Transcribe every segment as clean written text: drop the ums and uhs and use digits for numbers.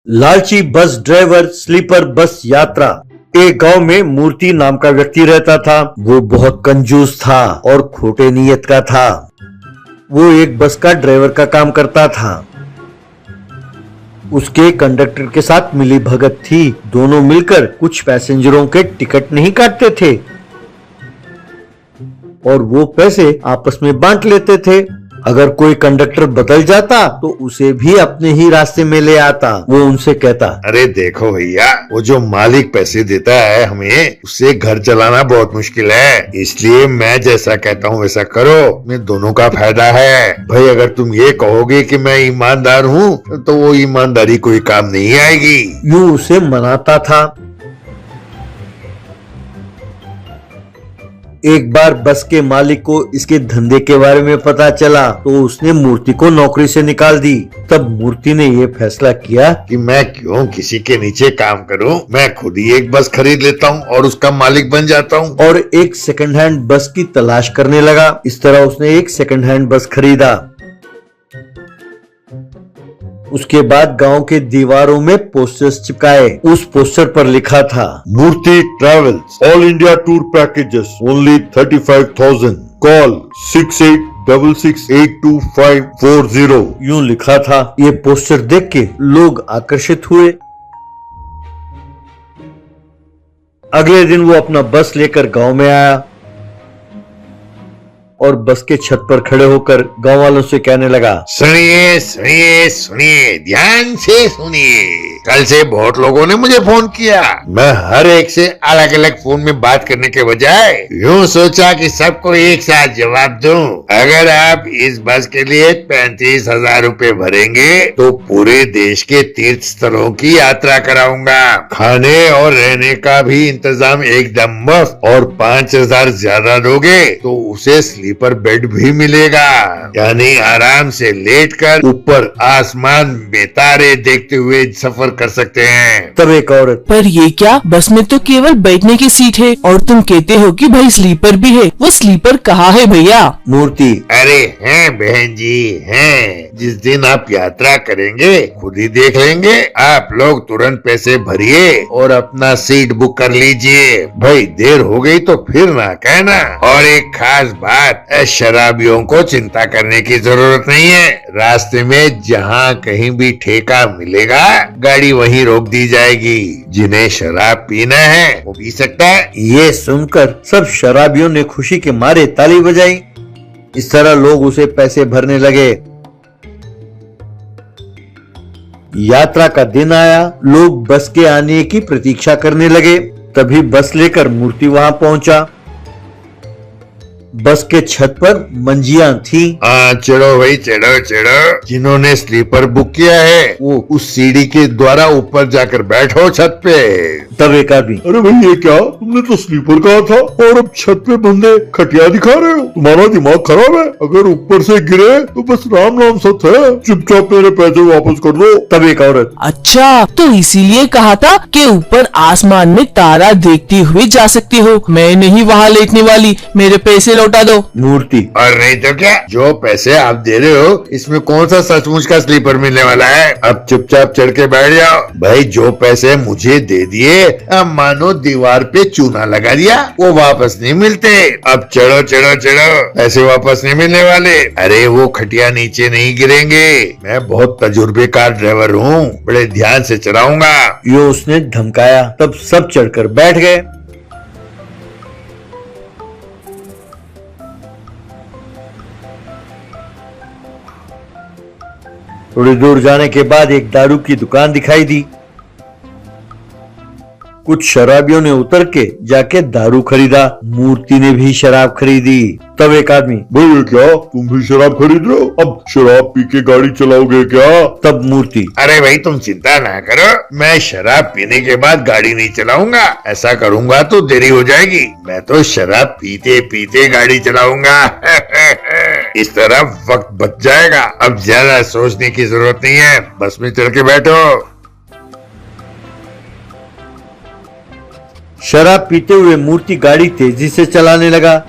लालची bus driver sleeper bus यात्रा। एक गांव में मूर्ति नाम का व्यक्ति रहता था। वो बहुत कंजूस था और खोटे नीयत का था। वो एक बस का ड्राइवर का काम करता था। उसके कंडक्टर के साथ मिली भगत थी। दोनों मिलकर कुछ पैसेंजरों के टिकट नहीं काटते थे और वो पैसे आपस में बांट लेते थे। अगर कोई कंडक्टर बदल जाता तो उसे भी अपने ही रास्ते में ले आता। वो उनसे कहता, अरे देखो भैया, वो जो मालिक पैसे देता है हमें, उससे घर चलाना बहुत मुश्किल है। इसलिए मैं जैसा कहता हूँ वैसा करो, में दोनों का फायदा है। भाई अगर तुम ये कहोगे कि मैं ईमानदार हूँ तो वो ईमानदारी कोई काम नहीं आएगी। यूं उसे मनाता था। एक बार बस के मालिक को इसके धंधे के बारे में पता चला तो उसने मूर्ति को नौकरी से निकाल दी। तब मूर्ति ने ये फैसला किया कि मैं क्यों किसी के नीचे काम करूं, मैं खुद ही एक बस खरीद लेता हूं और उसका मालिक बन जाता हूं। और एक सेकंड हैंड बस की तलाश करने लगा। इस तरह उसने एक सेकंड हैंड बस खरीदा। उसके बाद गांव के दीवारों में पोस्टर्स चिपकाए। उस पोस्टर पर लिखा था, Murti travels, all India tour packages, only 35,000, call 6866825540। यूं लिखा था। ये पोस्टर देख के लोग आकर्षित हुए। अगले दिन वो अपना बस लेकर गांव में आया और बस के छत पर खड़े होकर गांव वालों से कहने लगा, सुनिए सुनिए सुनिए, ध्यान से सुनिए। कल से बहुत लोगों ने मुझे फोन किया। मैं हर एक से अलग अलग फोन में बात करने के बजाय यूं सोचा कि सबको एक साथ जवाब दूं। अगर आप इस बस के लिए 35,000 रुपए भरेंगे तो पूरे देश के तीर्थ स्थलों की यात्रा कराऊंगा। खाने और रहने का भी इंतजाम एकदम मुफ्त, और 5,000 ज्यादा दोगे तो उसे स्लीपर बेड भी मिलेगा, यानी आराम से लेटकर ऊपर आसमान में तारे देखते हुए सफर कर सकते हैं। तब एक औरत, पर ये क्या, बस में तो केवल बैठने की सीट है और तुम कहते हो कि भाई स्लीपर भी है। वो स्लीपर कहाँ है भैया? मूर्ति, अरे हैं बहन जी हैं। जिस दिन आप यात्रा करेंगे खुद ही देख लेंगे। आप लोग तुरंत पैसे भरिए और अपना सीट बुक कर लीजिए। भाई देर हो गई तो फिर ना कहना। और एक खास बात, शराबियों को चिंता करने की जरूरत नहीं है। रास्ते में जहाँ कहीं भी ठेका मिलेगा गाड़ी वहीं रोक दी जाएगी। जिन्हें शराब पीना है वो पी सकता है। ये सुनकर सब शराबियों ने खुशी के मारे ताली बजाई। इस तरह लोग उसे पैसे भरने लगे। यात्रा का दिन आया। लोग बस के आने की प्रतीक्षा करने लगे। तभी बस लेकर मूर्ति वहां पहुंचा। बस के छत पर मंजियां थी। चढ़ो भाई चढ़ो चढ़ो। जिन्होंने स्लीपर बुक किया है वो उस सीढ़ी के द्वारा ऊपर जाकर बैठो छत पे। तब एक आदमी, अरे भाई ये क्या, तुमने तो स्लीपर कहा था और अब छत पे बंदे खटिया दिखा रहे हो। तुम्हारा दिमाग खराब है। अगर ऊपर से गिरे तो बस राम नाम सत है। चुपचाप मेरे पैसे वापस कर दो। तब एक औरत, अच्छा तो इसीलिए कहा था कि ऊपर आसमान में तारा देखते हुए जा सकती हो। मैं नहीं वहाँ लेटने वाली, मेरे पैसे लौटा दो। मूर्ति, और नहीं तो क्या, जो पैसे आप दे रहे हो इसमें कौन सा सचमुच का स्लीपर मिलने वाला है। अब चुपचाप चढ़ के बैठ जाओ। भाई जो पैसे मुझे दे दिए, अब मानो दीवार पे चूना लगा दिया, वो वापस नहीं मिलते। अब चढ़ो चढ़ो चढ़ो, पैसे वापस नहीं मिलने वाले। अरे वो खटिया नीचे नहीं गिरेंगे। मैं बहुत तजुर्बेकार ड्राइवर हूँ, बड़े ध्यान से चलाऊंगा। यो उसने धमकाया। तब सब चढ़कर बैठ गए। थोड़ी दूर जाने के बाद एक दारू की दुकान दिखाई दी। कुछ शराबियों ने उतर के जाके दारू खरीदा। मूर्ति ने भी शराब खरीदी। तब एक आदमी, भाई क्या तुम भी शराब खरीद रहे हो? अब शराब पी के गाड़ी चलाओगे क्या? तब मूर्ति, अरे भाई तुम चिंता ना करो, मैं शराब पीने के बाद गाड़ी नहीं चलाऊंगा। ऐसा करूंगा तो देरी हो जाएगी। मैं तो शराब पीते पीते गाड़ी चलाऊंगा। इस तरह वक्त बच जाएगा। अब ज्यादा सोचने की जरूरत नहीं है, बस में चढ़ के बैठो। शराब पीते हुए मूर्ति गाड़ी तेजी से चलाने लगा।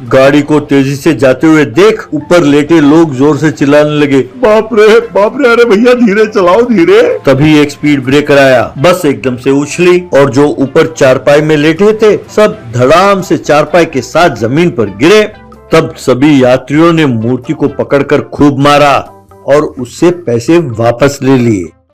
गाड़ी को तेजी से जाते हुए देख ऊपर लेटे लोग जोर से चिल्लाने लगे, बाप रे, अरे भैया धीरे चलाओ धीरे। तभी एक स्पीड ब्रेकर आया, बस एकदम से उछली और जो ऊपर चारपाई में लेटे थे सब धड़ाम से चारपाई के साथ जमीन पर गिरे। तब सभी यात्रियों ने मूर्ति को पकड़कर खूब मारा और उससे पैसे वापस ले लिए।